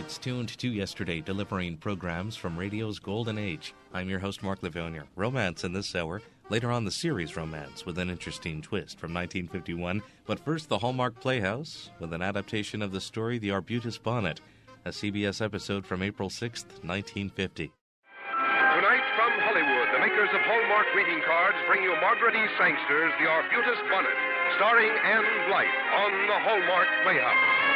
It's tuned to yesterday, delivering programs from radio's golden age. I'm your host, Mark Lavonier. Romance in this hour. Later on, the series Romance with an interesting twist from 1951. But first, the Hallmark Playhouse with an adaptation of the story The Arbutus Bonnet, a CBS episode from April 6th, 1950. Tonight from Hollywood, the makers of Hallmark greeting cards bring you Margaret E. Sangster's The Arbutus Bonnet, starring Anne Blythe on the Hallmark Playhouse.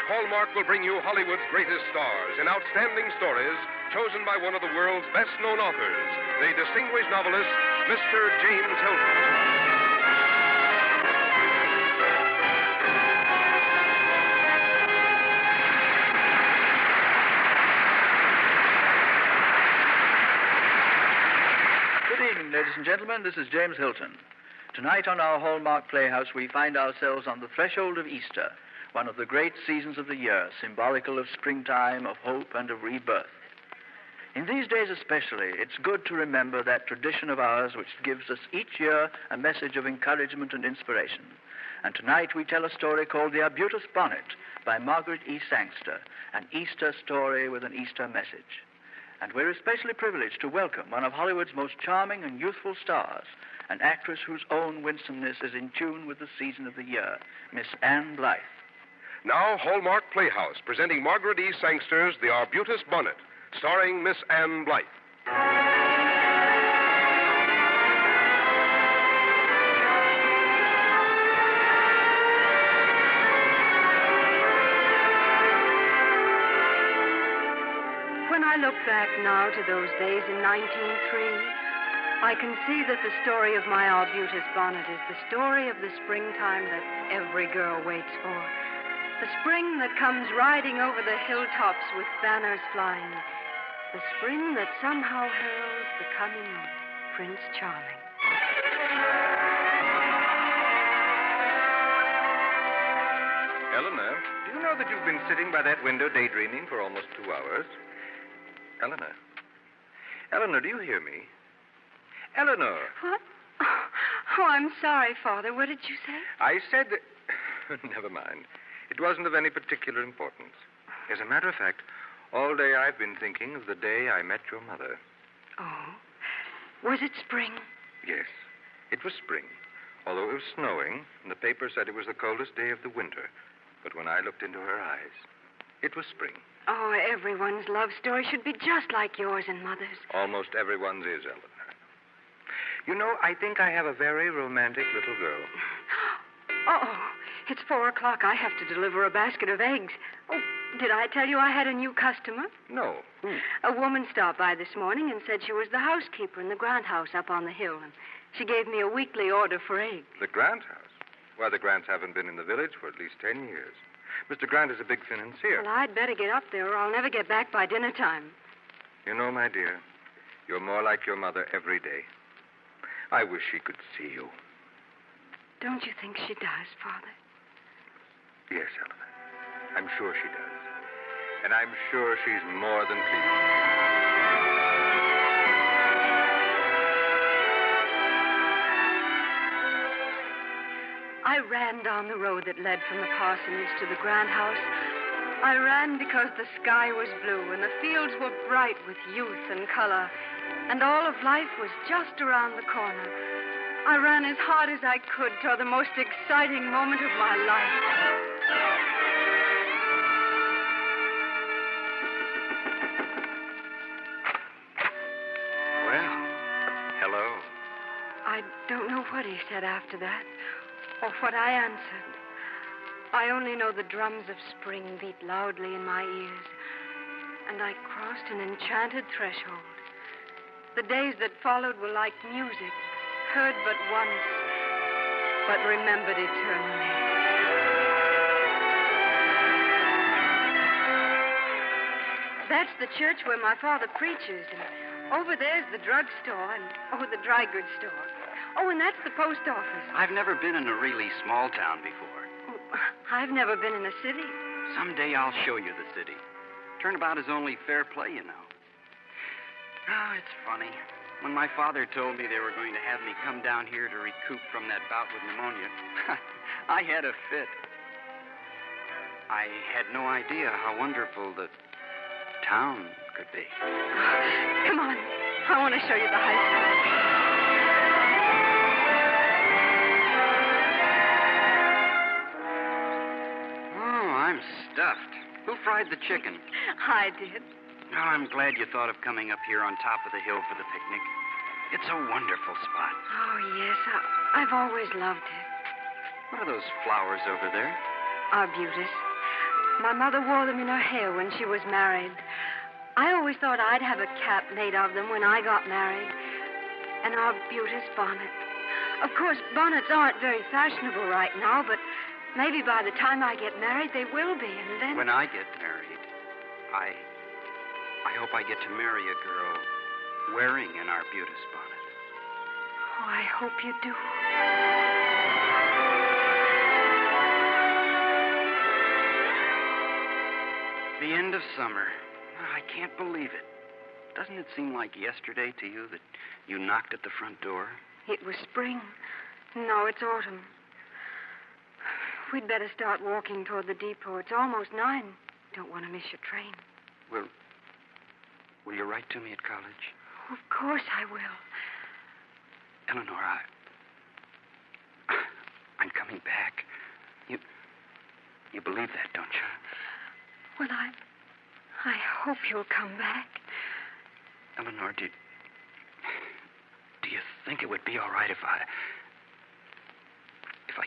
Hallmark will bring you Hollywood's greatest stars in outstanding stories chosen by one of the world's best-known authors, the distinguished novelist, Mr. James Hilton. Good evening, ladies and gentlemen. This is James Hilton. Tonight on our Hallmark Playhouse, we find ourselves on the threshold of Easter, one of the great seasons of the year, symbolical of springtime, of hope, and of rebirth. In these days especially, it's good to remember that tradition of ours which gives us each year a message of encouragement and inspiration. And tonight we tell a story called The Arbutus Bonnet by Margaret E. Sangster, an Easter story with an Easter message. And we're especially privileged to welcome one of Hollywood's most charming and youthful stars, an actress whose own winsomeness is in tune with the season of the year, Miss Anne Blythe. Now, Hallmark Playhouse, presenting Margaret E. Sangster's The Arbutus Bonnet, starring Miss Anne Blythe. When I look back now to those days in 1903, I can see that the story of my Arbutus Bonnet is the story of the springtime that every girl waits for. The spring that comes riding over the hilltops with banners flying. The spring that somehow heralds the coming of Prince Charming. Eleanor, do you know that you've been sitting by that window daydreaming for almost 2 hours? Eleanor. Eleanor, do you hear me? Eleanor. What? Oh, I'm sorry, Father. What did you say? I said that... Never mind. It wasn't of any particular importance. As a matter of fact, all day I've been thinking of the day I met your mother. Oh. Was it spring? Yes, it was spring. Although it was snowing, and the paper said it was the coldest day of the winter. But when I looked into her eyes, it was spring. Oh, everyone's love story should be just like yours and Mother's. Almost everyone's is, Eleanor. You know, I think I have a very romantic little girl. Oh, it's 4 o'clock. I have to deliver a basket of eggs. Oh, did I tell you I had a new customer? No. Who? A woman stopped by this morning and said she was the housekeeper in the Grant house up on the hill. And she gave me a weekly order for eggs. The Grant house? Why, the Grants haven't been in the village for at least 10 years. Mr. Grant is a big financier. Well, I'd better get up there or I'll never get back by dinner time. You know, my dear, you're more like your mother every day. I wish she could see you. Don't you think she does, Father? Yes, Eleanor. I'm sure she does. And I'm sure she's more than pleased. I ran down the road that led from the parsonage to the Grant house. I ran because the sky was blue and the fields were bright with youth and color, and all of life was just around the corner. I ran as hard as I could toward the most exciting moment of my life. Well, hello. I don't know what he said after that, or what I answered. I only know the drums of spring beat loudly in my ears, and I crossed an enchanted threshold. The days that followed were like music, heard but once, but remembered eternally. That's the church where my father preaches, and over there's the drugstore, and the dry goods store. Oh, and that's the post office. I've never been in a really small town before. Oh, I've never been in a city. Someday I'll show you the city. Turnabout is only fair play, you know. Oh, it's funny. When my father told me they were going to have me come down here to recoup from that bout with pneumonia, I had a fit. I had no idea how wonderful the town could be. Come on. I want to show you the high school. Oh, I'm stuffed. Who fried the chicken? I did. Oh, I'm glad you thought of coming up here on top of the hill for the picnic. It's a wonderful spot. Oh, yes. I've always loved it. What are those flowers over there? Arbutus. My mother wore them in her hair when she was married. I always thought I'd have a cap made of them when I got married. An Arbutus bonnet. Of course, bonnets aren't very fashionable right now, but maybe by the time I get married, they will be, and then... When I get married, I hope I get to marry a girl wearing an Arbutus bonnet. Oh, I hope you do. The end of summer. I can't believe it. Doesn't it seem like yesterday to you that you knocked at the front door? It was spring. No, it's autumn. We'd better start walking toward the depot. It's almost 9. Don't want to miss your train. Will you write to me at college? Of course I will. Eleanor, I'm coming back. You believe that, don't you? Well, I hope you'll come back. Eleanor, do you think it would be all right if I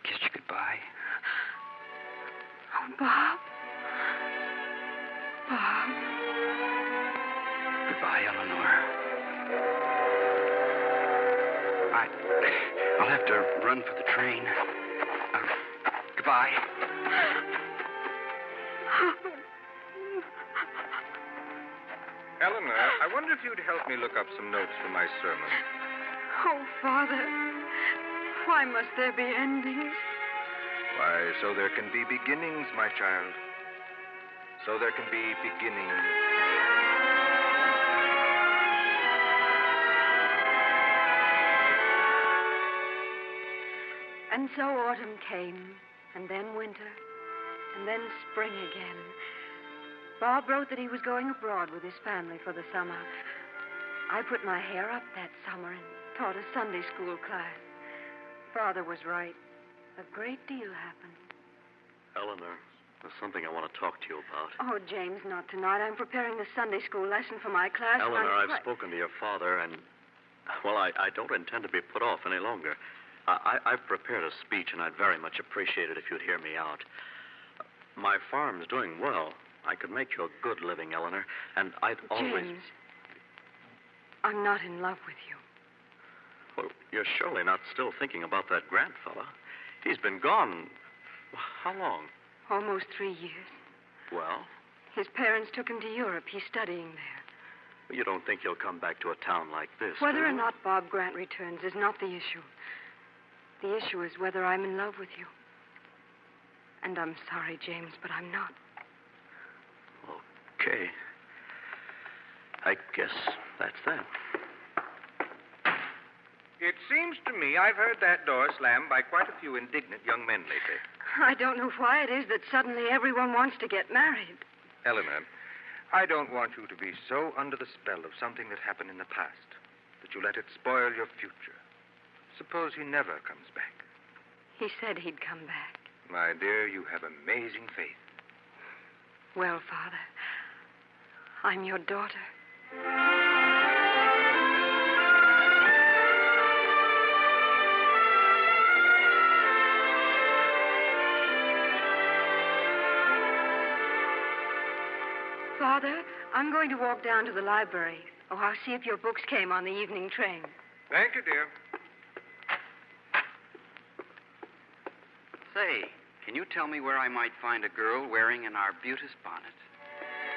kissed you goodbye? Oh, Bob. Bob. Goodbye, Eleanor. I'll have to run for the train. Goodbye. Eleanor, I wonder if you'd help me look up some notes for my sermon. Oh, Father. Why must there be endings? Why, so there can be beginnings, my child. So there can be beginnings. And so autumn came, and then winter, and then spring again. Bob wrote that he was going abroad with his family for the summer. I put my hair up that summer and taught a Sunday school class. Father was right. A great deal happened. Eleanor, there's something I want to talk to you about. Oh, James, not tonight. I'm preparing the Sunday school lesson for my class. Eleanor, I've spoken to your father, and, well, I don't intend to be put off any longer. I've prepared a speech, and I'd very much appreciate it if you'd hear me out. My farm's doing well. I could make you a good living, Eleanor, and I'd always... James, I'm not in love with you. Well, you're surely not still thinking about that Grant fella. He's been gone... How long? Almost 3 years. Well? His parents took him to Europe. He's studying there. You don't think he'll come back to a town like this, Whether do or you? not Bob Grant returns is not the issue. The issue is whether I'm in love with you. And I'm sorry, James, but I'm not. Okay. I guess that's that. It seems to me I've heard that door slammed by quite a few indignant young men lately. I don't know why it is that suddenly everyone wants to get married. Eleanor, I don't want you to be so under the spell of something that happened in the past that you let it spoil your future. Suppose he never comes back. He said he'd come back. My dear, you have amazing faith. Well, Father, I'm your daughter. Father, I'm going to walk down to the library. Oh, I'll see if your books came on the evening train. Thank you, dear. Say, can you tell me where I might find a girl wearing an Arbutus bonnet?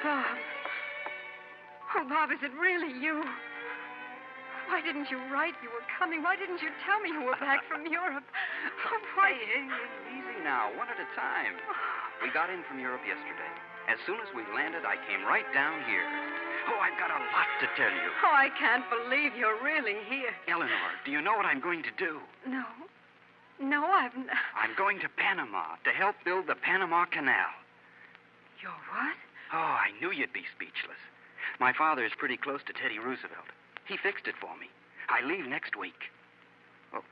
Bob. Oh, Bob, is it really you? Why didn't you write you were coming? Why didn't you tell me you were back from Europe? Oh, why... Hey, easy now, one at a time. We got in from Europe yesterday. As soon as we landed, I came right down here. Oh, I've got a lot to tell you. Oh, I can't believe you're really here. Eleanor, do you know what I'm going to do? No. No, I'm going to Panama to help build the Panama Canal. You're what? Oh, I knew you'd be speechless. My father is pretty close to Teddy Roosevelt. He fixed it for me. I leave next week. Oh,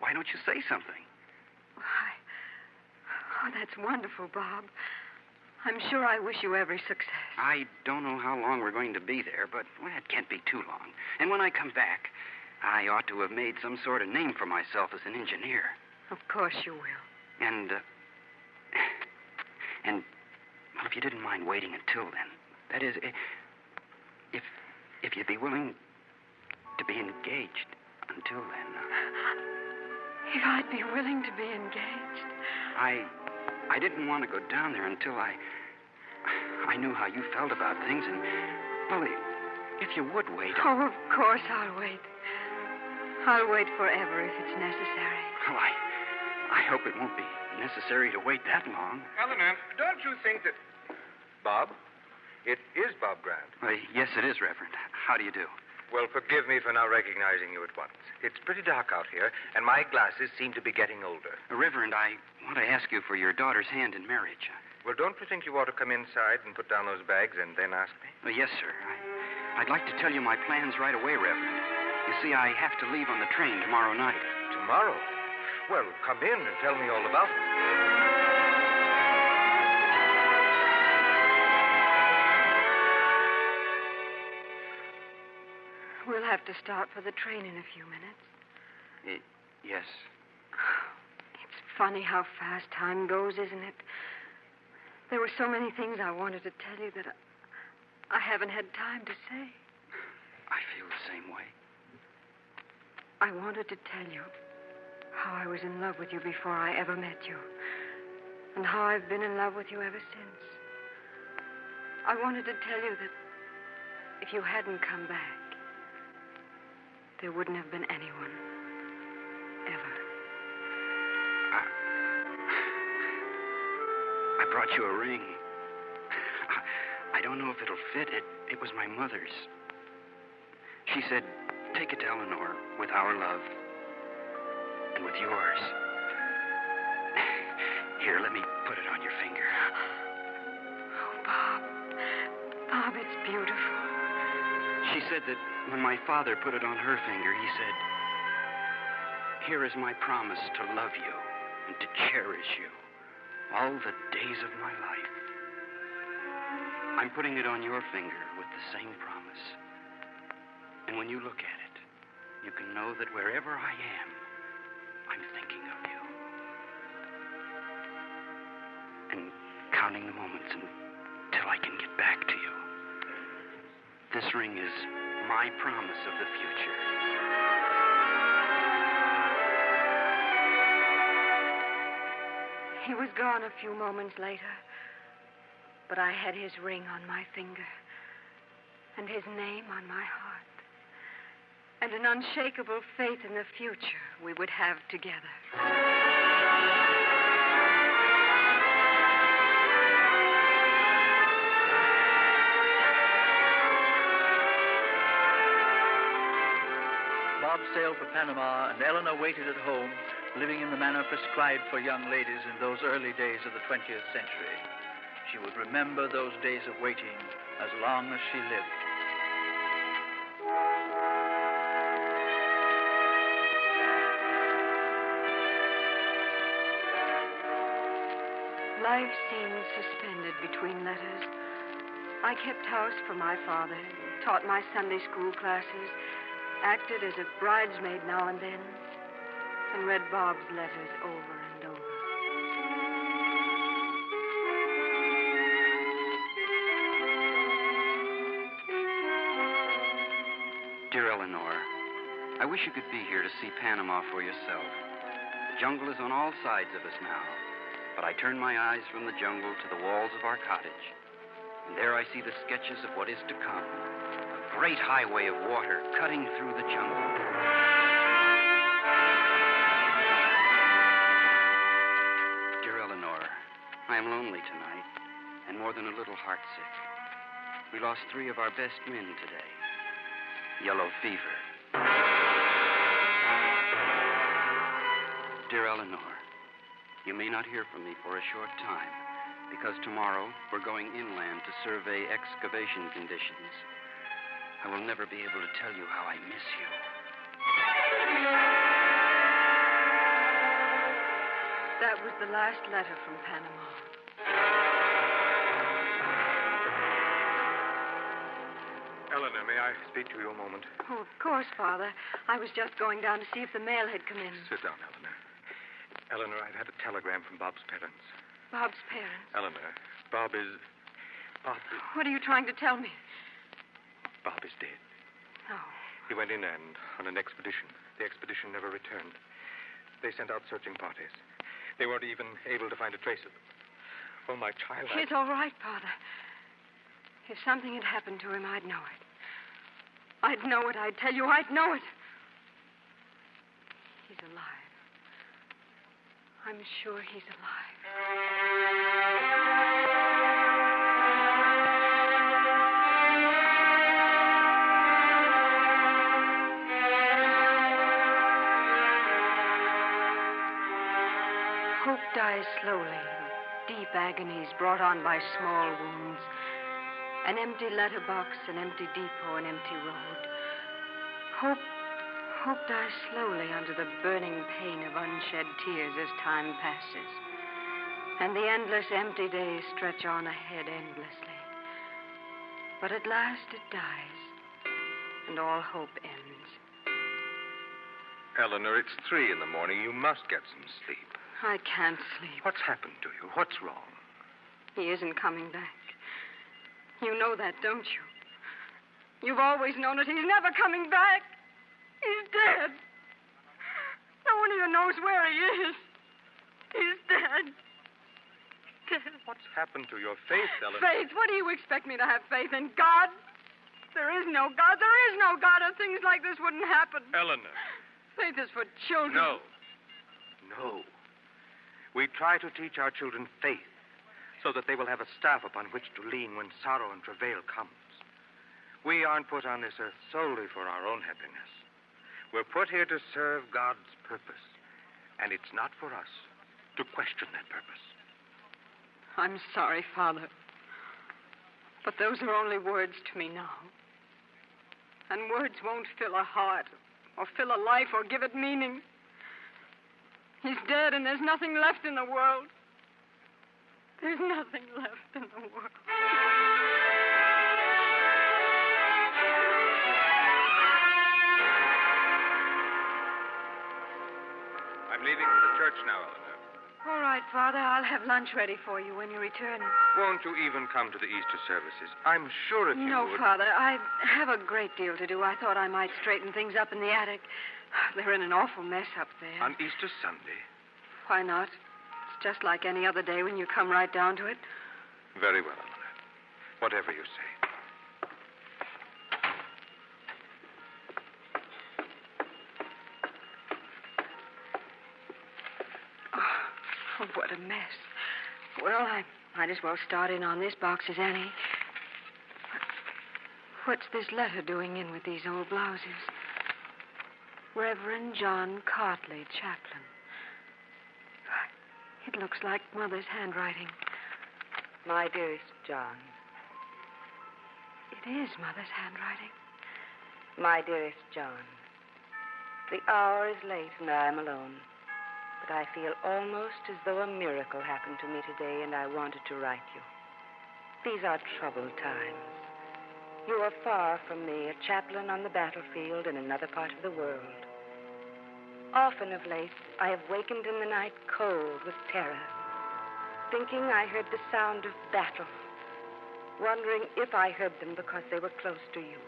why don't you say something? Why? Oh, that's wonderful, Bob. I'm sure I wish you every success. I don't know how long we're going to be there, but well, it can't be too long. And when I come back, I ought to have made some sort of name for myself as an engineer. Of course you will. And well, if you didn't mind waiting until then, that is, if you'd be willing to be engaged until then. If I'd be willing to be engaged. I didn't want to go down there until I knew how you felt about things, and, well, if you would wait. Oh, of course I'll wait. I'll wait forever if it's necessary. Well, I hope it won't be necessary to wait that long. Eleanor, don't you think that... Bob? It is Bob Grant. Yes, it is, Reverend. How do you do? Well, forgive me for not recognizing you at once. It's pretty dark out here, and my glasses seem to be getting older. Reverend, I want to ask you for your daughter's hand in marriage. Well, don't you think you ought to come inside and put down those bags and then ask me? Yes, sir. I'd like to tell you my plans right away, Reverend. You see, I have to leave on the train tomorrow night. Tomorrow? Well, come in and tell me all about it. We'll have to start for the train in a few minutes. Yes. It's funny how fast time goes, isn't it? There were so many things I wanted to tell you that I haven't had time to say. I feel the same way. I wanted to tell you how I was in love with you before I ever met you, and how I've been in love with you ever since. I wanted to tell you that if you hadn't come back, there wouldn't have been anyone. Ever. I brought you a ring. I don't know if it'll fit. It was my mother's. She said, take it to Eleanor with our love and with yours. Here, let me put it on your finger. Oh, Bob. Bob, it's beautiful. She said that when my father put it on her finger, he said, here is my promise to love you and to cherish you all the days of my life. I'm putting it on your finger with the same promise. And when you look at it, you can know that wherever I am, I'm thinking of you. And counting the moments until I can get back to you. This ring is my promise of the future. He was gone a few moments later, but I had his ring on my finger and his name on my heart and an unshakable faith in the future we would have together. Bob sailed for Panama, and Eleanor waited at home, living in the manner prescribed for young ladies in those early days of the 20th century. She would remember those days of waiting as long as she lived. Life seemed suspended between letters. I kept house for my father, taught my Sunday school classes, acted as a bridesmaid now and then, and read Bob's letters over and over. Dear Eleanor, I wish you could be here to see Panama for yourself. The jungle is on all sides of us now, but I turn my eyes from the jungle to the walls of our cottage, and there I see the sketches of what is to come. A great highway of water cutting through the jungle. Dear Eleanor, I am lonely tonight, and more than a little heartsick. We lost 3 of our best men today. Yellow fever. Dear Eleanor, you may not hear from me for a short time, because tomorrow we're going inland to survey excavation conditions. I will never be able to tell you how I miss you. That was the last letter from Panama. Eleanor, may I speak to you a moment? Oh, of course, Father. I was just going down to see if the mail had come in. Sit down, Eleanor. Eleanor, I've had a telegram from Bob's parents. Bob's parents? Eleanor, Bob is... What are you trying to tell me? Bob is dead. Oh. He went inland on an expedition. The expedition never returned. They sent out searching parties. They weren't even able to find a trace of him. Oh, my child, It's all right, Father. If something had happened to him, I'd know it. I'd know it, I tell you, I'd know it. He's alive. I'm sure he's alive. Hope dies slowly, deep agonies brought on by small wounds. An empty letterbox, an empty depot, an empty road. Hope dies slowly under the burning pain of unshed tears as time passes. And the endless empty days stretch on ahead endlessly. But at last it dies, and all hope ends. Eleanor, it's 3 in the morning. You must get some sleep. I can't sleep. What's happened to you? What's wrong? He isn't coming back. You know that, don't you? You've always known it. He's never coming back. He's dead. No one even knows where he is. He's dead. Dead. What's happened to your faith, Eleanor? Faith? What do you expect me to have faith in? God? There is no God. There is no God, or things like this wouldn't happen. Eleanor. Faith is for children. No. We try to teach our children faith so that they will have a staff upon which to lean when sorrow and travail comes. We aren't put on this earth solely for our own happiness. We're put here to serve God's purpose, and it's not for us to question that purpose. I'm sorry, Father, but those are only words to me now. And words won't fill a heart or fill a life or give it meaning. He's dead, and there's nothing left in the world. There's nothing left in the world. I'm leaving for the church now, Eleanor. All right, Father. I'll have lunch ready for you when you return. Won't you even come to the Easter services? I'm sure if you No, would... Father. I have a great deal to do. I thought I might straighten things up in the attic. They're in an awful mess up there. On Easter Sunday? Why not? It's just like any other day when you come right down to it. Very well, Eleanor. Whatever you say. Oh, what a mess. Well, I might as well start in on this box as any. What's this letter doing in with these old blouses? Reverend John Cartley, chaplain. It looks like Mother's handwriting. My dearest John. It is Mother's handwriting. My dearest John. The hour is late and I am alone. But I feel almost as though a miracle happened to me today and I wanted to write you. These are troubled times. You are far from me, a chaplain on the battlefield in another part of the world. Often of late, I have wakened in the night cold with terror, thinking I heard the sound of battle, wondering if I heard them because they were close to you.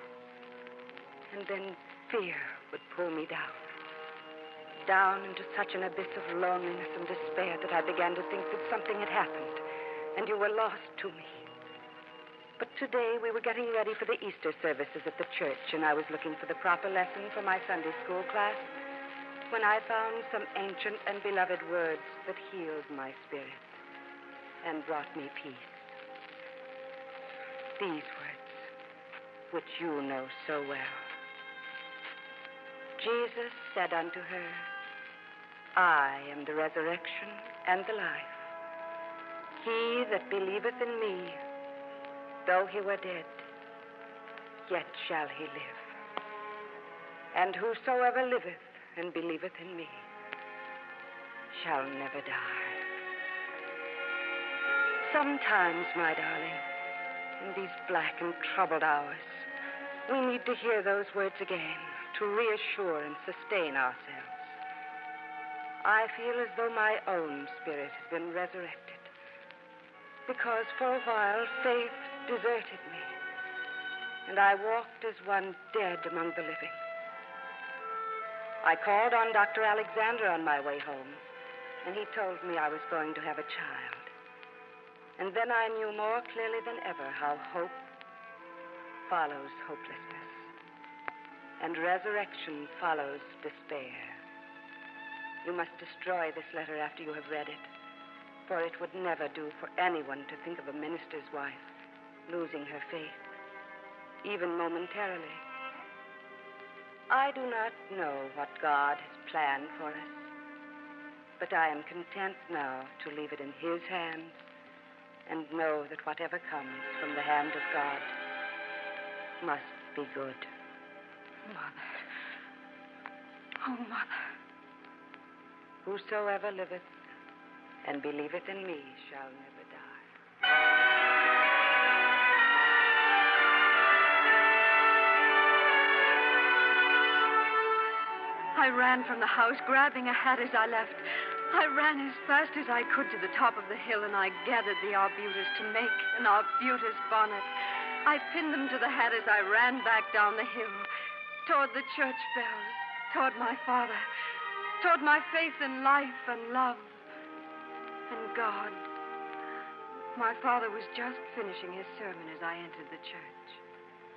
And then fear would pull me down into such an abyss of loneliness and despair that I began to think that something had happened, and you were lost to me. But today we were getting ready for the Easter services at the church, and I was looking for the proper lesson for my Sunday school class when I found some ancient and beloved words that healed my spirit and brought me peace. These words. which you know so well. Jesus said unto her, I am the resurrection and the life. He that believeth in me, though he were dead, yet shall he live. And whosoever liveth and believeth in me shall never die. Sometimes, my darling, in these black and troubled hours, we need to hear those words again to reassure and sustain ourselves. I feel as though my own spirit has been resurrected, because for a while faith deserted me, and I walked as one dead among the living. I called on Dr. Alexander on my way home, and he told me I was going to have a child. And then I knew more clearly than ever how hope follows hopelessness, and resurrection follows despair. You must destroy this letter after you have read it, for it would never do for anyone to think of a minister's wife losing her faith, even momentarily. I do not know what God has planned for us, but I am content now to leave it in His hands and know that whatever comes from the hand of God must be good. Mother. Oh, Mother. Whosoever liveth and believeth in me shall never die. I ran from the house, grabbing a hat as I left. I ran as fast as I could to the top of the hill, and I gathered the arbutus to make an arbutus bonnet. I pinned them to the hat as I ran back down the hill, toward the church bells, toward my father, toward my faith in life and love and God. My father was just finishing his sermon as I entered the church.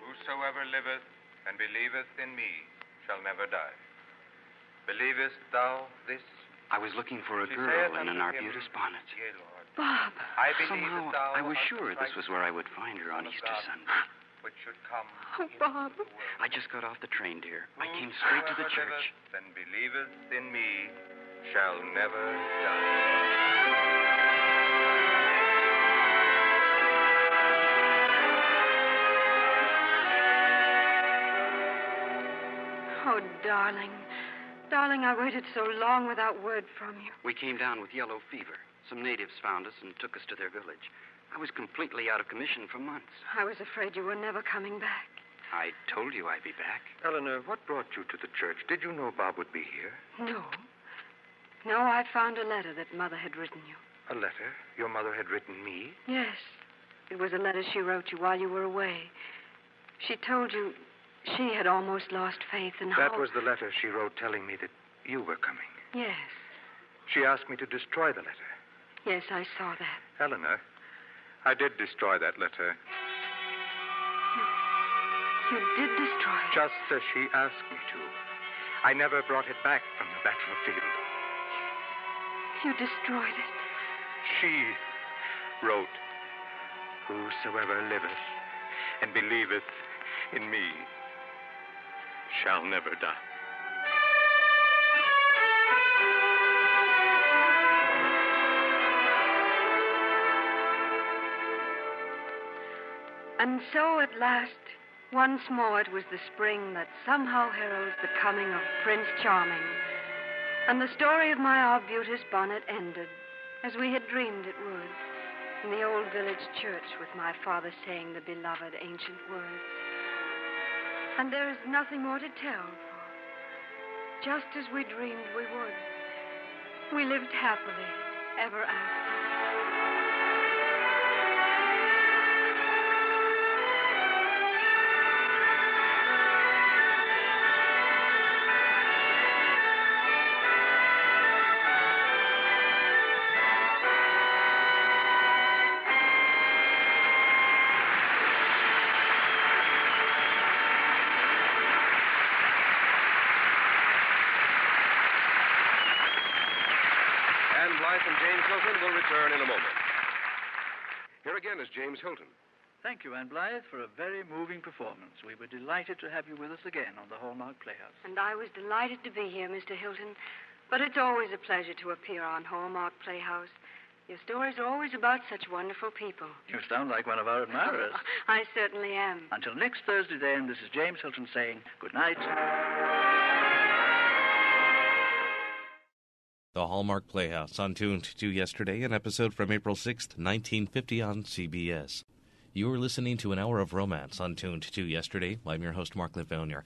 Whosoever liveth and believeth in me shall never die. Believest thou this? I was looking for a girl in an arbutus bonnet. Yea, Lord. Bob. I believe Somehow, that thou I was art sure the this was where I would find her on Son of Easter God, Sunday. which should come Oh, into Bob. the world. I just got off the train, dear. I came straight to the Whosoever church. liveth and believeth in me shall never die. Oh, darling. Darling, I waited so long without word from you. We came down with yellow fever. Some natives found us and took us to their village. I was completely out of commission for months. I was afraid you were never coming back. I told you I'd be back. Eleanor, what brought you to the church? Did you know Bob would be here? No. No, I found a letter that Mother had written you. A letter your mother had written me? Yes. It was a letter she wrote you while you were away. She told you she had almost lost faith in hope. That was the letter she wrote telling me that you were coming. Yes. She asked me to destroy the letter. Yes, I saw that. Eleanor, I did destroy that letter. You did destroy it. Just as she asked me to. I never brought it back from the battlefield. You destroyed it. She wrote, Whosoever liveth and believeth in me shall never die. And so at last, once more it was the spring that somehow heralds the coming of Prince Charming. And the story of my arbutus bonnet ended, as we had dreamed it would, in the old village church with my father saying the beloved ancient words. And there is nothing more to tell, for just as we dreamed we would, we lived happily ever after. And Blythe and James Hilton will return in a moment. Here again is James Hilton. Thank you, Aunt Blythe, for a very moving performance. We were delighted to have you with us again on the Hallmark Playhouse. And I was delighted to be here, Mr. Hilton. But it's always a pleasure to appear on Hallmark Playhouse. Your stories are always about such wonderful people. You sound like one of our admirers. I certainly am. Until next Thursday, then, this is James Hilton saying good night. The Hallmark Playhouse on Tuned to Yesterday, an episode from April 6th, 1950 on CBS. You are listening to an hour of romance on Tuned to Yesterday. I'm your host, Mark Lavonier.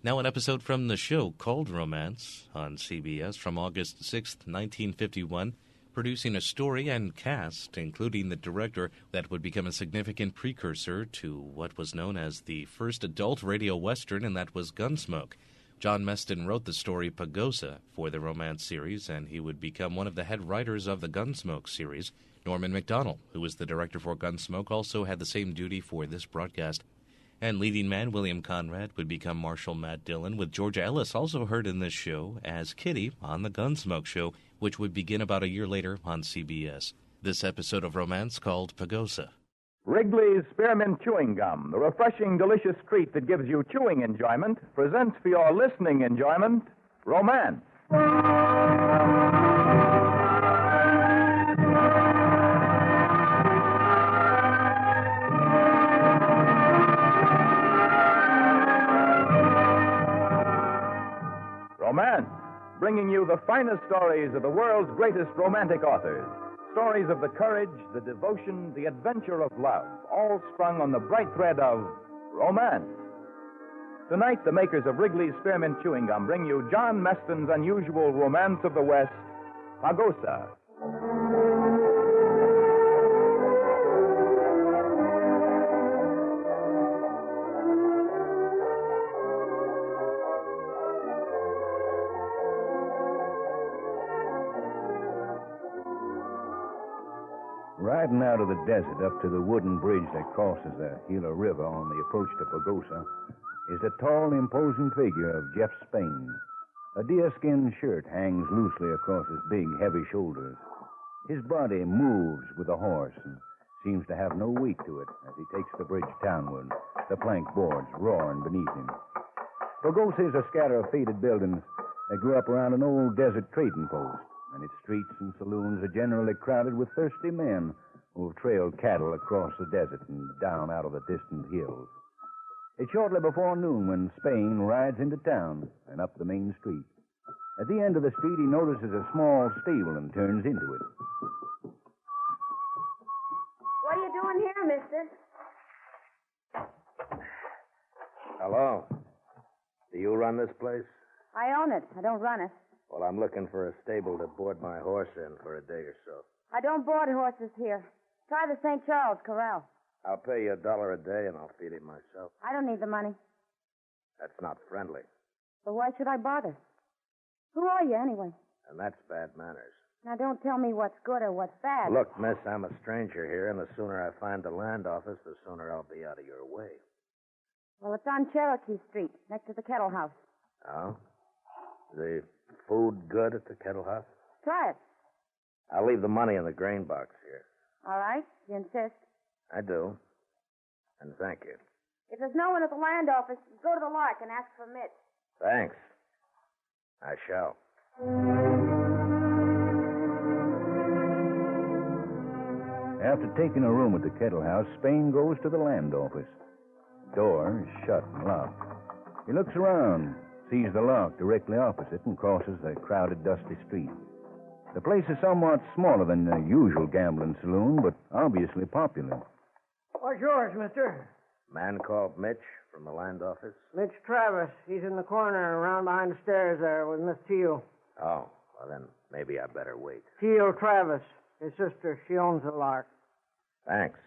Now an episode from the show called Romance on CBS from August 6th, 1951, producing a story and cast, including the director that would become a significant precursor to what was known as the first adult radio western, and that was Gunsmoke. John Meston wrote the story Pagosa for the romance series, and he would become one of the head writers of the Gunsmoke series. Norman Macdonald, who was the director for Gunsmoke, also had the same duty for this broadcast. And leading man William Conrad would become Marshal Matt Dillon, with Georgia Ellis also heard in this show as Kitty on the Gunsmoke show, which would begin about a year later on CBS. This episode of Romance called Pagosa. Wrigley's Spearmint Chewing Gum, the refreshing, delicious treat that gives you chewing enjoyment, presents for your listening enjoyment, Romance. Romance, bringing you the finest stories of the world's greatest romantic authors. Stories of the courage, the devotion, the adventure of love, all strung on the bright thread of romance. Tonight, the makers of Wrigley's Spearmint Chewing Gum bring you John Meston's unusual romance of the West, Pagosa. Riding out of the desert up to the wooden bridge that crosses the Gila River on the approach to Pagosa is the tall, imposing figure of Jeff Spain. A deerskin shirt hangs loosely across his big, heavy shoulders. His body moves with the horse and seems to have no weight to it as he takes the bridge townward, the plank boards roaring beneath him. Pagosa is a scatter of faded buildings that grew up around an old desert trading post, and its streets and saloons are generally crowded with thirsty men who have trailed cattle across the desert and down out of the distant hills. It's shortly before noon when Spain rides into town and up the main street. At the end of the street, he notices a small stable and turns into it. What are you doing here, mister? Hello. Do you run this place? I own it. I don't run it. Well, I'm looking for a stable to board my horse in for a day or so. I don't board horses here. Try the St. Charles Corral. I'll pay you $1 a day and I'll feed him myself. I don't need the money. That's not friendly. So why should I bother? Who are you, anyway? And that's bad manners. Now, don't tell me what's good or what's bad. Look, miss, I'm a stranger here, and the sooner I find the land office, the sooner I'll be out of your way. Well, it's on Cherokee Street, next to the Kettle House. Oh? The food good at the Kettle House? Try it. I'll leave the money in the grain box here. All right, you insist. I do. And thank you. If there's no one at the land office, go to the Lark and ask for Mitch. Thanks. I shall. After taking a room at the Kettle House, Spain goes to the land office. Door is shut and locked. He looks around, sees the lock directly opposite, and crosses the crowded, dusty street. The place is somewhat smaller than the usual gambling saloon, but obviously popular. What's yours, mister? Man called Mitch from the land office? Mitch Travis. He's in the corner around behind the stairs there with Miss Teal. Oh, well, then maybe I better wait. Teal Travis. His sister. She owns the Lark. Thanks.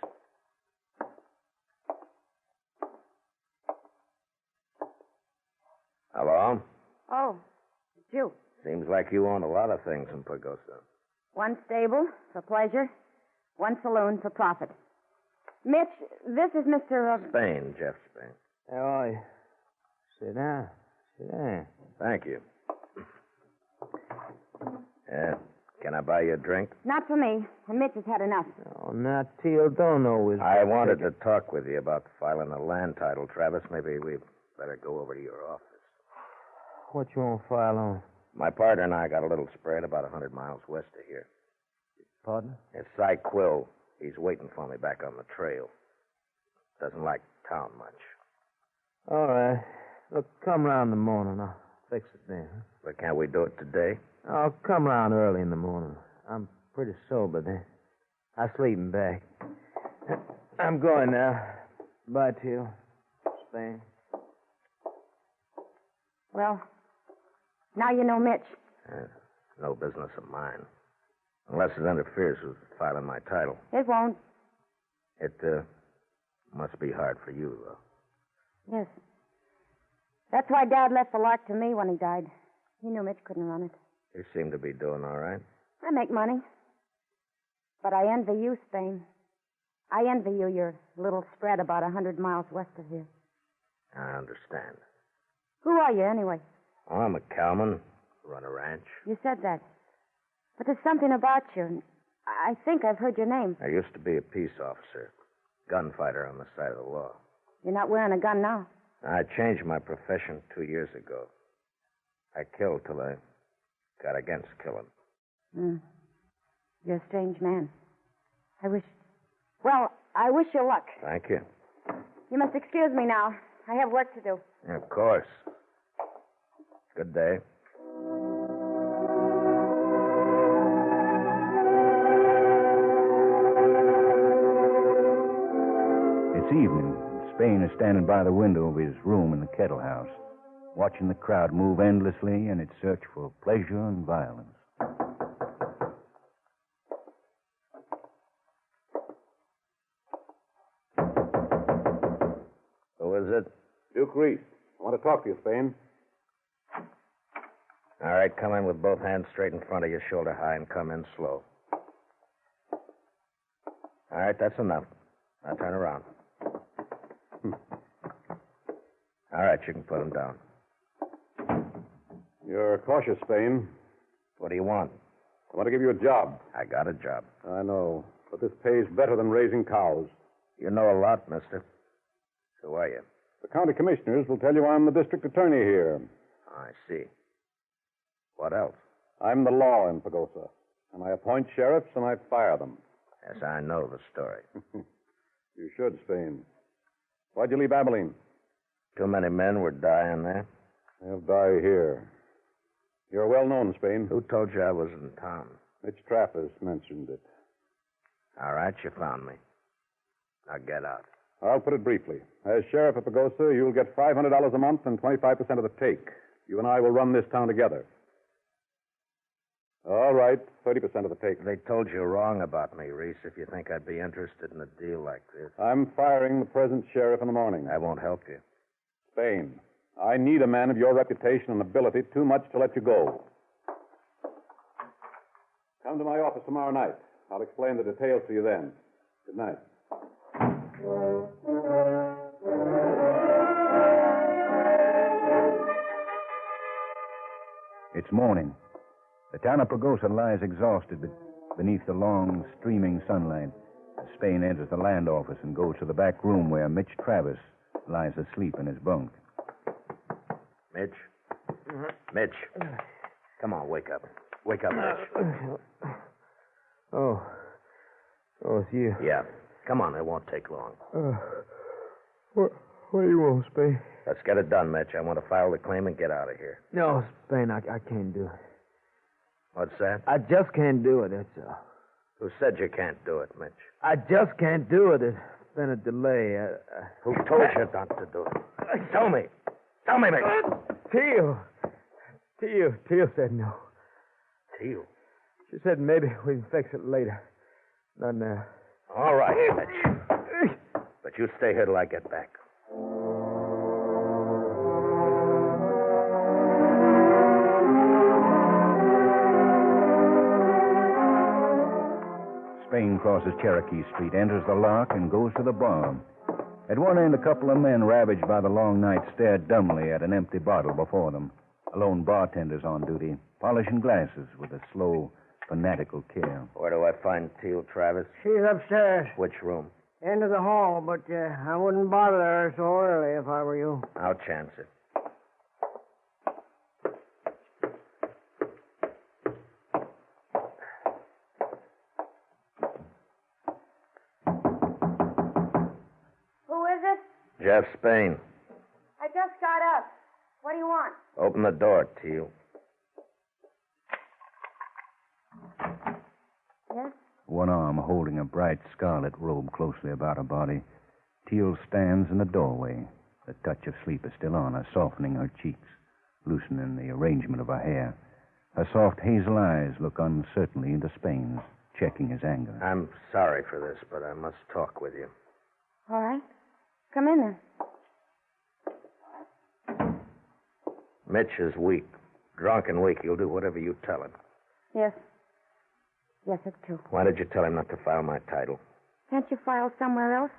Hello? Oh, it's you. Seems like you own a lot of things in Pagosa. One stable for pleasure, one saloon for profit. Mitch, this is Mr. Spain, Jeff Spain. How are you? Sit down. Sit down. Thank you. Can I buy you a drink? Not for me. And Mitch has had enough. Oh, now, Teal, don't always... I wanted to talk with you about filing a land title, Travis. Maybe we better go over to your office. What you want to file on? My partner and I got a little spread about 100 miles west of here. Partner? It's Cy Quill. He's waiting for me back on the trail. Doesn't like town much. All right. Look, come round in the morning. I'll fix it then. But can't we do it today? I'll come round early in the morning. I'm pretty sober then. I'll sleep in back. I'm going now. Bye, Teal. Spain. Well, now you know Mitch. No business of mine. Unless it interferes with filing my title. It won't. It must be hard for you, though. Yes. That's why Dad left the lark to me when he died. He knew Mitch couldn't run it. You seem to be doing all right. I make money. But I envy you, Spain. I envy you your little spread about 100 miles west of here. I understand. Who are you, anyway? Oh, I'm a cowman. Run a ranch. You said that. But there's something about you. I think I've heard your name. I used to be a peace officer. Gunfighter on the side of the law. You're not wearing a gun now. I changed my profession 2 years ago. I killed till I got against killing. You're a strange man. I wish you luck. Thank you. You must excuse me now. I have work to do. Of course. Good day. It's evening. Spain is standing by the window of his room in the Kettle House, watching the crowd move endlessly in its search for pleasure and violence. Who is it? Duke Reese. I want to talk to you, Spain. All right, come in with both hands straight in front of you, shoulder high, and come in slow. All right, that's enough. Now turn around. All right, you can put him down. You're cautious, Spain. What do you want? I want to give you a job. I got a job. I know, but this pays better than raising cows. You know a lot, mister. Who are you? The county commissioners will tell you I'm the district attorney here. I see. What else? I'm the law in Pagosa, and I appoint sheriffs and I fire them. Yes, I know the story. You should, Spain. Why'd you leave Abilene? Too many men were dying there. They'll die here. You're well known, Spain. Who told you I was in town? Mitch Trappers mentioned it. All right, you found me. Now get out. I'll put it briefly. As sheriff of Pagosa, you'll get $500 a month and 25% of the take. You and I will run this town together. All right, 30% of the take. They told you wrong about me, Reese, if you think I'd be interested in a deal like this. I'm firing the present sheriff in the morning. I won't help you. Spain, I need a man of your reputation and ability too much to let you go. Come to my office tomorrow night. I'll explain the details to you then. Good night. It's morning. The town of Pagosa lies exhausted beneath the long, streaming sunlight as Spain enters the land office and goes to the back room where Mitch Travis lies asleep in his bunk. Mitch? Mitch. Come on, wake up. Wake up, Mitch. Oh, it's you. Yeah. Come on, it won't take long. What do you want, Spain? Let's get it done, Mitch. I want to file the claim and get out of here. No, Spain, I can't do it. What's that? I just can't do it, that's all. Who said you can't do it, Mitch? I just can't do it. It's been a delay. Who told you not to do it? Tell me. Tell me, Mitch. Teal said no. Teal? She said maybe we can fix it later. Not now. All right, Mitch. But you stay here till I get back. Spain crosses Cherokee Street, enters the Lark, and goes to the bar. At one end, a couple of men ravaged by the long night stare dumbly at an empty bottle before them. A lone bartender's on duty, polishing glasses with a slow, fanatical care. Where do I find Teal, Travis? She's upstairs. Which room? End of the hall, but I wouldn't bother her so early if I were you. I'll chance it. Who is it? Jeff Spain. I just got up. What do you want? Open the door, Teal. Yes? One arm holding a bright scarlet robe closely about her body, Teal stands in the doorway. The touch of sleep is still on her, softening her cheeks, loosening the arrangement of her hair. Her soft hazel eyes look uncertainly into Spain's, checking his anger. I'm sorry for this, but I must talk with you. All right. Come in then. Mitch is weak. Drunk and weak. He'll do whatever you tell him. Yes. Yes, it's true. Why did you tell him not to file my title? Can't you file somewhere else?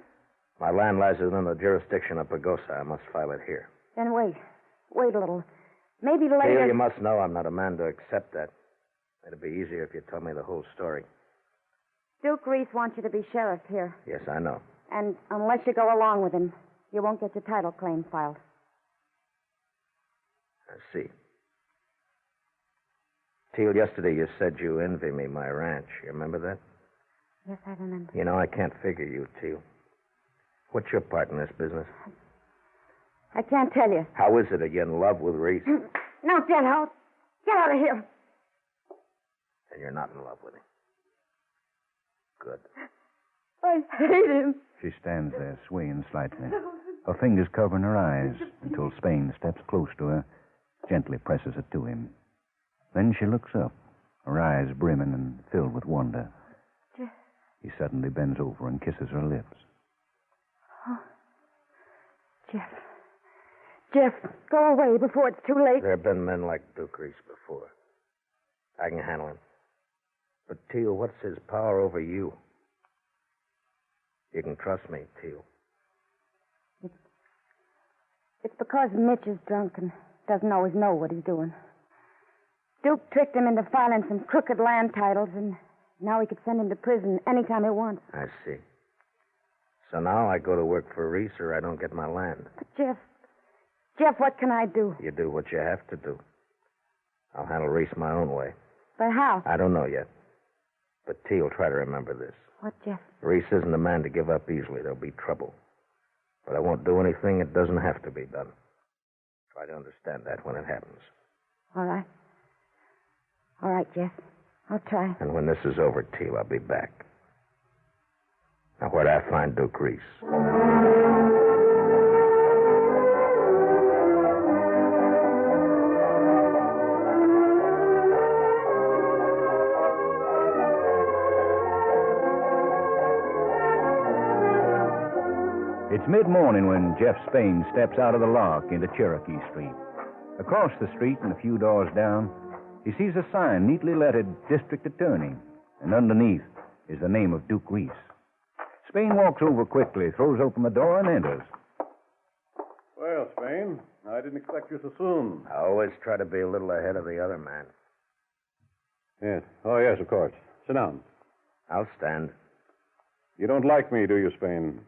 My land lies within the jurisdiction of Pagosa. I must file it here. Then wait. Wait a little. Maybe later... Teal, you must know I'm not a man to accept that. It'd be easier if you told me the whole story. Duke Reese wants you to be sheriff here. Yes, I know. And unless you go along with him, you won't get your title claim filed. I see. Teal, yesterday you said you envy me my ranch. You remember that? Yes, I remember. You know, I can't figure you, Teal. What's your part in this business? I can't tell you. How is it that you're in love with Reese? Now, get out. Get out of here. And you're not in love with him. Good. I hate him. She stands there, swaying slightly, her fingers covering her eyes until Spain steps close to her, gently presses it to him. Then she looks up, her eyes brimming and filled with wonder. Jeff. He suddenly bends over and kisses her lips. Oh. Jeff. Jeff, go away before it's too late. There have been men like Duke Reese before. I can handle him. But, Teal, what's his power over you? You can trust me, Teal. It's because Mitch is drunk and doesn't always know what he's doing. Duke tricked him into filing some crooked land titles, and now he could send him to prison anytime he wants. I see. So now I go to work for Reese or I don't get my land. But, Jeff, what can I do? You do what you have to do. I'll handle Reese my own way. But how? I don't know yet. But, Teal, try to remember this. What, Jeff? Reese isn't a man to give up easily. There'll be trouble. But I won't do anything that doesn't have to be done. Try to understand that when it happens. All right. All right, Jeff. I'll try. And when this is over, Teal, I'll be back. Now, where'd I find Duke Reese? It's mid-morning when Jeff Spain steps out of the lock into Cherokee Street. Across the street and a few doors down, he sees a sign neatly lettered District Attorney, and underneath is the name of Duke Reese. Spain walks over quickly, throws open the door, and enters. Well, Spain, I didn't expect you so soon. I always try to be a little ahead of the other man. Yes. Oh, yes, of course. Sit down. I'll stand. You don't like me, do you, Spain?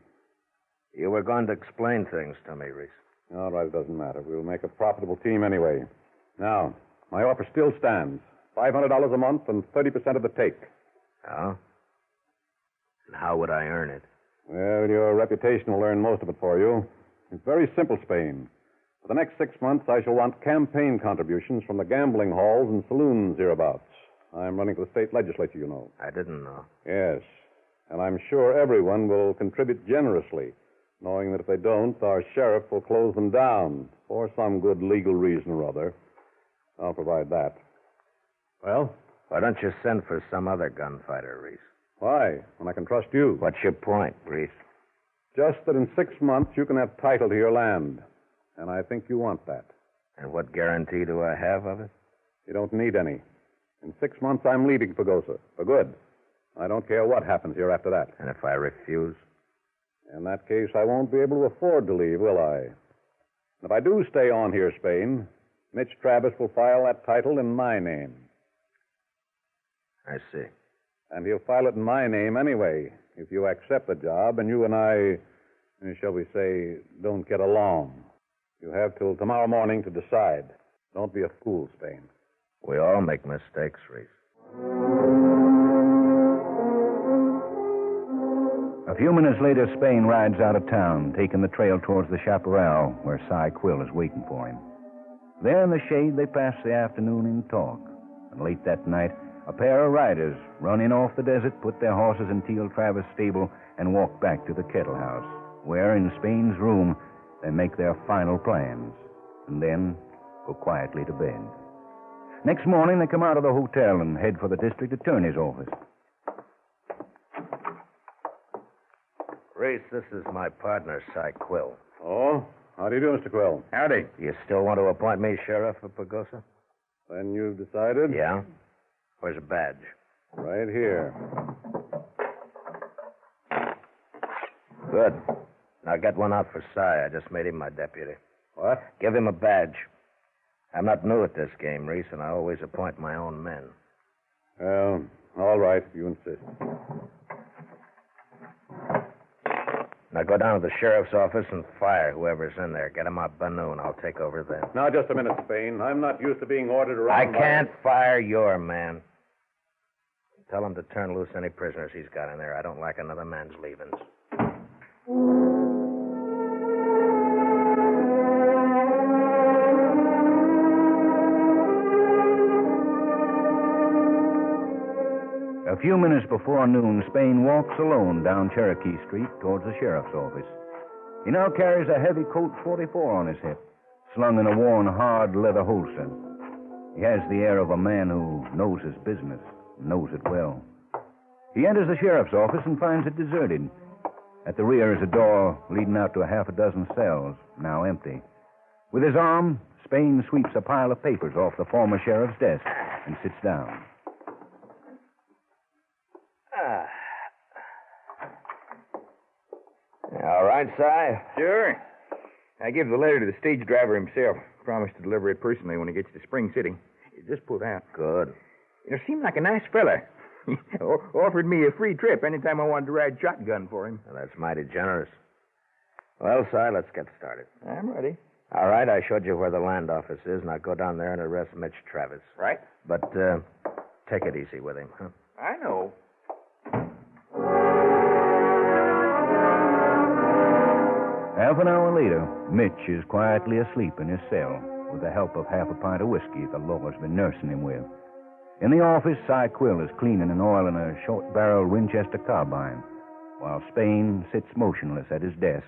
You were going to explain things to me, Reese. All right, it doesn't matter. We'll make a profitable team anyway. Now, my offer still stands. $500 a month and 30% of the take. Oh? And how would I earn it? Well, your reputation will earn most of it for you. It's very simple, Spain. For the next 6 months, I shall want campaign contributions from the gambling halls and saloons hereabouts. I'm running for the state legislature, you know. I didn't know. Yes. And I'm sure everyone will contribute generously, knowing that if they don't, our sheriff will close them down for some good legal reason or other. I'll provide that. Well? Why don't you send for some other gunfighter, Reese? Why? When I can trust you. What's your point, Reese? Just that in 6 months you can have title to your land. And I think you want that. And what guarantee do I have of it? You don't need any. In 6 months, I'm leaving Pagosa. For good. I don't care what happens here after that. And if I refuse? In that case, I won't be able to afford to leave, will I? If I do stay on here, Spain, Mitch Travis will file that title in my name. I see. And he'll file it in my name anyway, if you accept the job and you and I, shall we say, don't get along. You have till tomorrow morning to decide. Don't be a fool, Spain. We all make mistakes, Reese. A few minutes later, Spain rides out of town, taking the trail towards the chaparral where Cy Quill is waiting for him. There in the shade, they pass the afternoon in talk. And late that night, a pair of riders run in off the desert, put their horses in Teal Travis' stable, and walk back to the Kettle House, where in Spain's room they make their final plans, and then go quietly to bed. Next morning, they come out of the hotel and head for the district attorney's office. Reese, this is my partner, Cy Quill. Oh? How do you do, Mr. Quill? Howdy. You still want to appoint me sheriff of Pagosa? Then you've decided? Yeah. Where's a badge? Right here. Good. Now get one out for Cy. I just made him my deputy. What? Give him a badge. I'm not new at this game, Reese, and I always appoint my own men. Well, all right, if you insist. Now go down to the sheriff's office and fire whoever's in there. Get him out by noon. I'll take over then. Now, just a minute, Spain. I'm not used to being ordered around. I can't fire your man. Tell him to turn loose any prisoners he's got in there. I don't like another man's leavings. A few minutes before noon, Spain walks alone down Cherokee Street towards the sheriff's office. He now carries a heavy Colt 44 on his hip, slung in a worn, hard leather holster. He has the air of a man who knows his business, knows it well. He enters the sheriff's office and finds it deserted. At the rear is a door leading out to a half a dozen cells, now empty. With his arm, Spain sweeps a pile of papers off the former sheriff's desk and sits down. All right, Cy. Sure. I give the letter to the stage driver himself. Promised to deliver it personally when he gets to Spring City. It just pulled out. Good. You seemed like a nice fella. Offered me a free trip anytime I wanted to ride shotgun for him. Well, that's mighty generous. Well, Cy, let's get started. I'm ready. All right, I showed you where the land office is. Now go down there and arrest Mitch Travis. Right. But take it easy with him, huh? I know. Half an hour later, Mitch is quietly asleep in his cell with the help of half a pint of whiskey the law's been nursing him with. In the office, Cy Quill is cleaning and oiling a short-barreled Winchester carbine, while Spain sits motionless at his desk,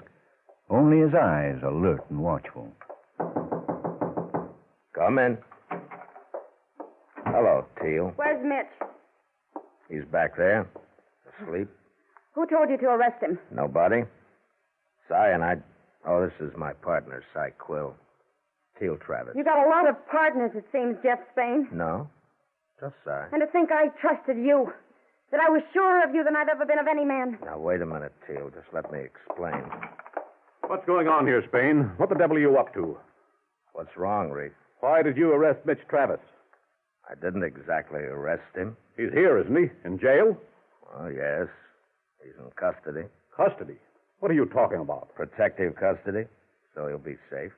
only his eyes alert and watchful. Come in. Hello, Teal. Where's Mitch? He's back there, asleep. Who told you to arrest him? Nobody. Cy and I... Oh, this is my partner, Cy Quill. Teal Travis. You got a lot of partners, it seems, Jeff Spain. No, just Cy. And to think I trusted you. That I was surer of you than I've ever been of any man. Now, wait a minute, Teal. Just let me explain. What's going on here, Spain? What the devil are you up to? What's wrong, Reef? Why did you arrest Mitch Travis? I didn't exactly arrest him. He's here, isn't he? In jail? Oh, yes. He's in custody. Custody? What are you talking about? Protective custody, so he'll be safe.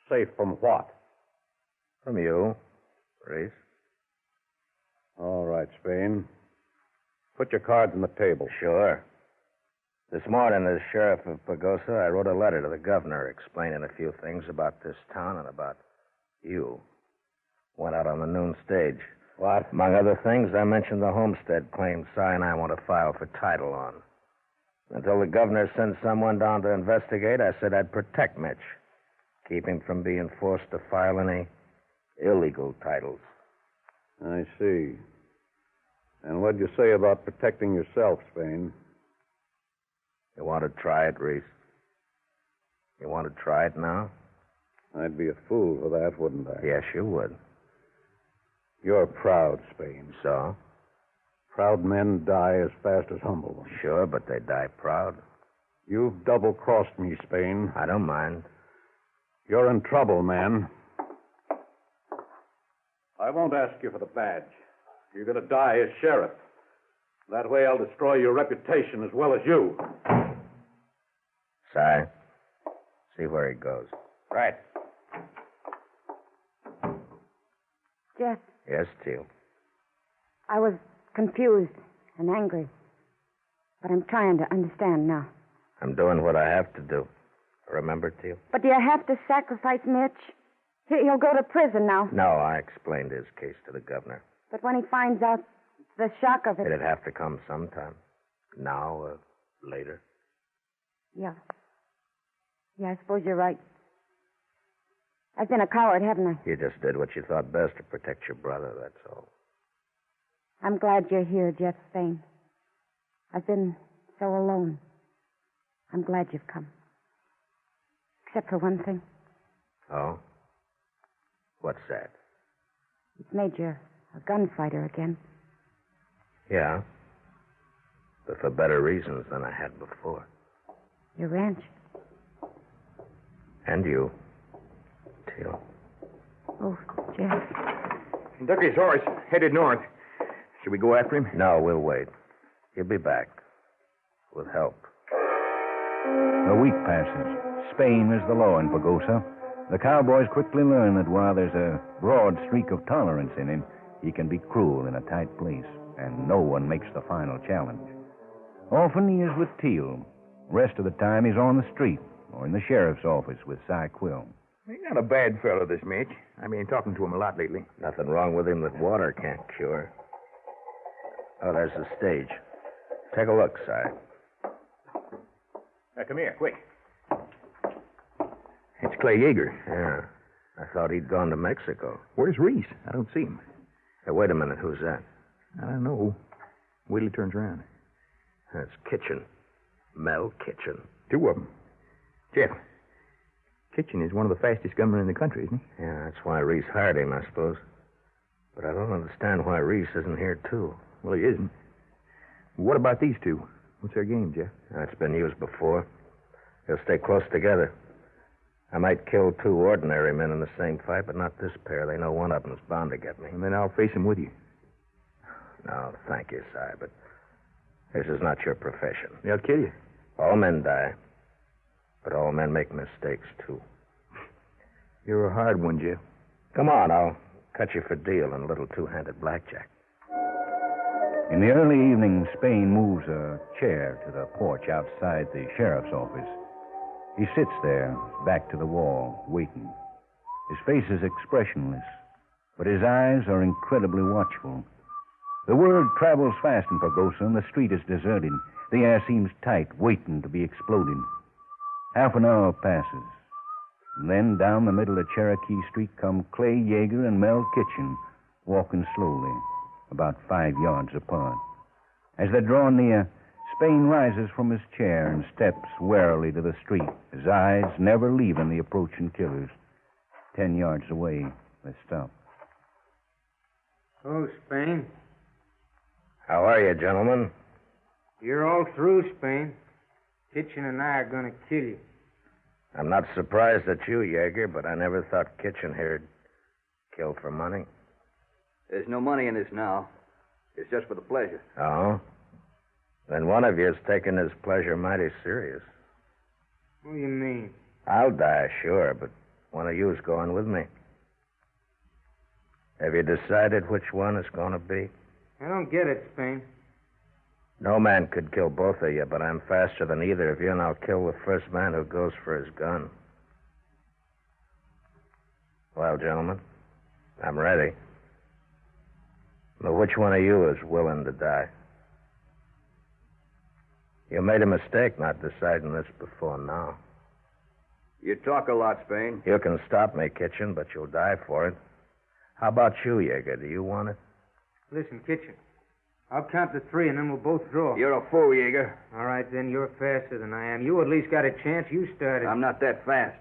Safe from what? From you, Reese. All right, Spain. Put your cards on the table. Sure. This morning, as sheriff of Pagosa, I wrote a letter to the governor explaining a few things about this town and about you. Went out on the noon stage. What? Among other things, I mentioned the homestead claim Cy and I want to file for title on. Until the governor sends someone down to investigate, I said I'd protect Mitch. Keep him from being forced to file any illegal titles. I see. And what'd you say about protecting yourself, Spain? You want to try it, Reese? You want to try it now? I'd be a fool for that, wouldn't I? Yes, you would. You're proud, Spain. So? Proud men die as fast as humble ones. Sure, but they die proud. You've double-crossed me, Spain. I don't mind. You're in trouble, man. I won't ask you for the badge. You're going to die as sheriff. That way I'll destroy your reputation as well as you. Si, see where he goes. Right. Jeff, Yes, Teal. I was confused and angry. But I'm trying to understand now. I'm doing what I have to do. Remember, Teal? But do you have to sacrifice Mitch? He'll go to prison now. No, I explained his case to the governor. But when he finds out the shock of it... It'd have to come sometime. Now or later. Yeah. Yeah, I suppose you're right. I've been a coward, haven't I? You just did what you thought best to protect your brother, that's all. I'm glad you're here, Jeff Spain. I've been so alone. I'm glad you've come. Except for one thing. Oh? What's that? It's made you a gunfighter again. Yeah. But for better reasons than I had before. Your ranch. And you, Teal. Oh, Jeff. Kentucky's horse headed north. Should we go after him? No, we'll wait. He'll be back. With help. A week passes. Spain is the law in Pagosa. The cowboys quickly learn that while there's a broad streak of tolerance in him, he can be cruel in a tight place, and no one makes the final challenge. Often he is with Teal. Rest of the time he's on the street or in the sheriff's office with Cy Quill. He's not a bad fellow, this Mitch. I've been talking to him a lot lately. Nothing wrong with him that water can't cure. Oh, there's the stage. Take a look, Cy. Now, come here, quick. It's Clay Yeager. Yeah. I thought he'd gone to Mexico. Where's Reese? I don't see him. Hey, wait a minute. Who's that? I don't know. Wait till he turns around. That's Kitchen. Mel Kitchen. Two of them. Jeff, Kitchen is one of the fastest gunmen in the country, isn't he? Yeah, that's why Reese hired him, I suppose. But I don't understand why Reese isn't here, too. Well, he isn't. What about these two? What's their game, Jeff? It's been used before. They'll stay close together. I might kill two ordinary men in the same fight, but not this pair. They know one of them's bound to get me. And then I'll face him with you. No, thank you, Si, but this is not your profession. They'll kill you. All men die. But all men make mistakes, too. You're a hard one, Jeff. Come on, I'll cut you for deal in a little two-handed blackjack. In the early evening, Spain moves a chair to the porch outside the sheriff's office. He sits there, back to the wall, waiting. His face is expressionless, but his eyes are incredibly watchful. The word travels fast in Pagosa, and the street is deserted. The air seems tight, waiting to be exploded. Half an hour passes. And then down the middle of Cherokee Street come Clay Yeager and Mel Kitchen, walking slowly, about 5 yards apart. As they draw near, Spain rises from his chair and steps warily to the street, his eyes never leaving the approaching killers. 10 yards away, they stop. Oh, Spain. How are you, gentlemen? You're all through, Spain. Kitchen and I are going to kill you. I'm not surprised at you, Yeager, but I never thought Kitchen here'd kill for money. There's no money in this now. It's just for the pleasure. Oh? Then one of you's taken his pleasure mighty serious. What do you mean? I'll die, sure, but one of you's going with me. Have you decided which one it's going to be? I don't get it, Spain. No man could kill both of you, but I'm faster than either of you, and I'll kill the first man who goes for his gun. Well, gentlemen, I'm ready. But which one of you is willing to die? You made a mistake not deciding this before now. You talk a lot, Spain. You can stop me, Kitchen, but you'll die for it. How about you, Yeager? Do you want it? Listen, Kitchen. I'll count to 3, and then we'll both draw. You're a fool, Yeager. All right, then. You're faster than I am. You at least got a chance. You started. I'm not that fast.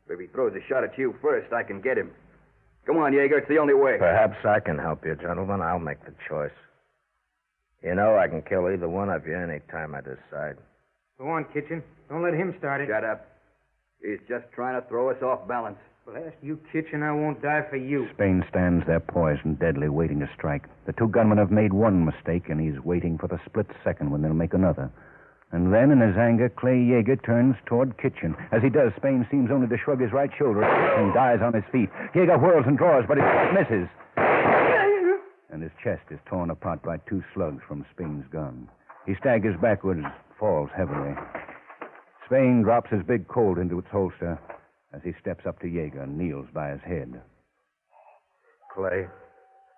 But if he throws a shot at you first, I can get him. Come on, Yeager. It's the only way. Perhaps I can help you, gentlemen. I'll make the choice. You know I can kill either one of you any time I decide. Go on, Kitchen. Don't let him start it. Shut up. He's just trying to throw us off balance. Blast you, Kitchen, I won't die for you. Spain stands there poised and deadly, waiting to strike. The two gunmen have made one mistake, and he's waiting for the split second when they'll make another. And then, in his anger, Clay Yeager turns toward Kitchen. As he does, Spain seems only to shrug his right shoulder and dies on his feet. Yeager whirls and draws, but he misses. And his chest is torn apart by two slugs from Spain's gun. He staggers backwards, falls heavily. Spain drops his big Colt into its holster as he steps up to Yeager and kneels by his head. Clay?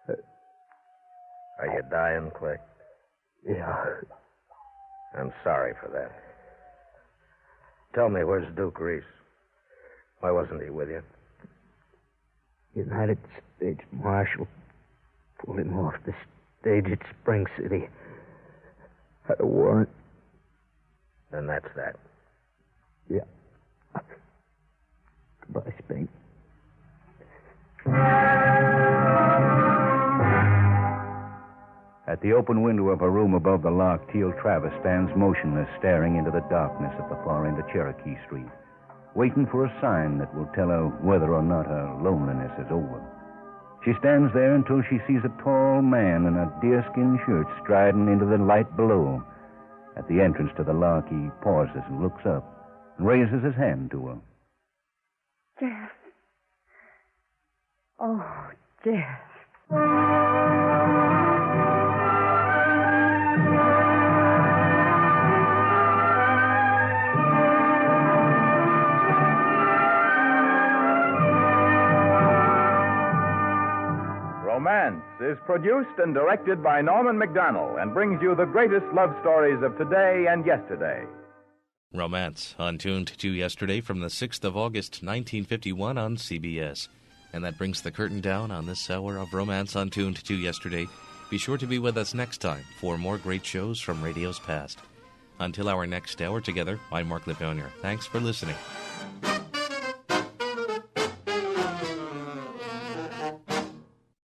Are you dying, Clay? Yeah. I'm sorry for that. Tell me, where's Duke Reese? Why wasn't he with you? United States Marshal pulled him off the stage at Spring City. Had a warrant. Then that's that. Yeah. Goodbye, Spain. At the open window of a room above the lock, Teal Travis stands motionless, staring into the darkness at the far end of Cherokee Street, waiting for a sign that will tell her whether or not her loneliness is over. She stands there until she sees a tall man in a deerskin shirt striding into the light below. At the entrance to the lock, he pauses and looks up and raises his hand to her. Jeff. Oh, Jeff. Romance is produced and directed by Norman McDonnell and brings you the greatest love stories of today and yesterday. Romance, on Tuned to Yesterday from the 6th of August, 1951 on CBS. And that brings the curtain down on this hour of Romance on Tuned to Yesterday. Be sure to be with us next time for more great shows from radio's past. Until our next hour together, I'm Mark Lavonier. Thanks for listening.